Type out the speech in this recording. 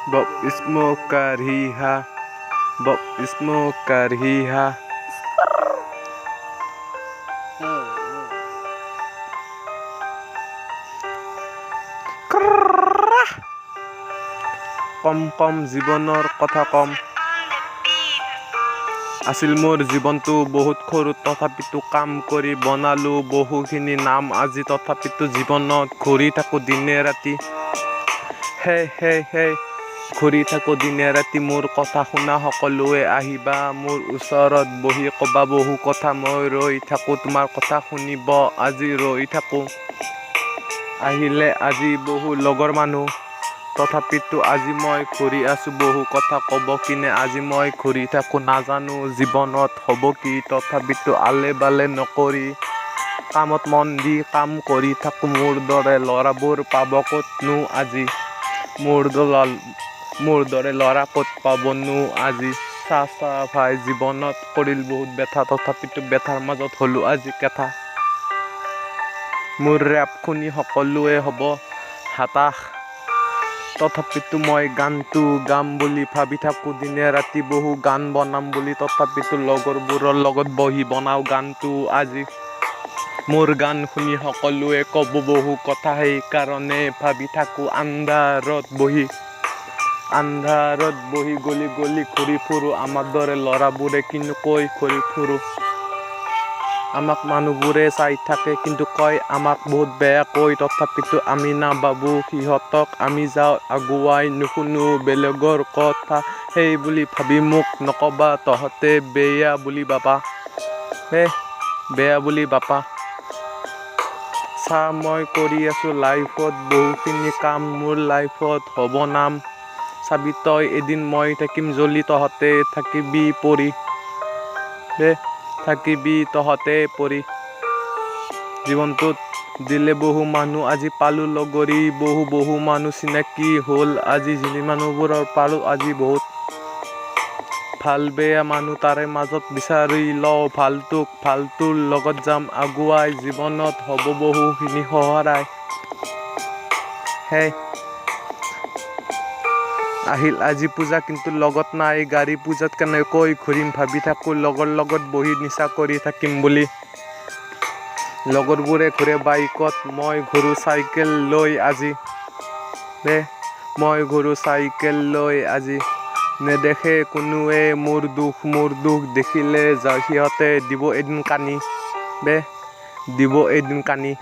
Bob Smoke Kariha, Bob Smoke Kariha. কম কম জীৱনৰ কথা কম আছিল মোৰ জীৱনটো বহুত সৰু তথাপিতো কাম কৰি বনালো বহুখিনি নাম আজি তথাপিতো জীৱনত ঘূৰি থাকো দিনে ৰাতি হে হে হে ঘূৰি থাকো দিনে ৰাতি মোৰ কথা শুনা সকলোৱে আহিবা মোৰ ওচৰত বহি ক'বা বহু কথা মই ৰৈ থাকো তোমাৰ কথা শুনিব আজি ৰৈ থাকো আহিলে আজি বহু লগৰ মানুহ তথাপিতো আজি মই ঘূৰি আছো বহু কথা ক'ব কিনে আজি মই ঘূৰি থাকো নাজানো জীৱনত হ'ব কি তথাপিতো আলে বালে নকৰি কামত মন দি কাম কৰি থাকো মোৰ দৰে ল'ৰাবোৰ পাব ক'তনো আজি মোৰ দৰে ল'ৰা ক'ত পাবনো আজি চা ভাই জীৱনত কৰিল বহুত ব্যথা তথাপিতো ব্যথাৰ মাজত হলো আজি কেথা মোৰ ৰেপ শুনি সকলোৱে হ'ব হতাশ তথাপিতো মই গানটো গাম বুলি ভাবি থাকো দিনে ৰাতি বহু গান বনাম বুলি তথাপিতো লগৰবোৰৰ লগত বহি বনাও গানটো আজি মোৰ গান শুনি সকলোৱে ক'ব বহু কথা সেইকাৰণে ভাবি থাকো আন্ধাৰত বহি গলি গলি ঘূৰি ফুৰো আমাৰ দৰে ল'ৰাবোৰে কিন্তু কৈ ঘূৰি ফুৰো আমাক মানুহবোৰে চাই থাকে কিন্তু কয় আমাক বহুত বেয়া কৈ তথাপিতো আমি নাভাবো সিহঁতক আমি যাওঁ আগুৱাই নুশুনো বেলেগৰ কথা সেই বুলি ভাবি মোক নকবা তহঁতে বেয়া বুলি বাপা চা মই কৰি আছো লাইফত বহুখিনি কাম মোৰ লাইফত হ'ব নাম চাবি তই এদিন মই থাকিম জ্বলি তহঁতে থাকিবি পৰি জীৱনটোত দিলে বহু মানুহ আজি পালো লগৰী বহু মানুহ চিনাকি হ'ল আজি যিনি মানুহবোৰৰ পালো আজি বহুত ভাল বেয়া মানুহ তাৰে মাজত বিচাৰি লওঁ ভালটোৰ লগত যাম আগুৱাই জীৱনত হ'ব বহুখিনি সহায় হে আহিল আজি পূজা কিন্তু লগত নাই গাড়ী পূজাত কেনেকৈ ঘূৰিম ভাবি থাকো লগৰ লগত বহি নিচা কৰি থাকিম বুলি লগৰবোৰে ঘূৰে বাইকত মই ঘূৰো চাইকেল লৈ আজি নেদেখে কোনোৱে মোৰ দুখ দেখিলে সিহঁতে দিব এদিন কানি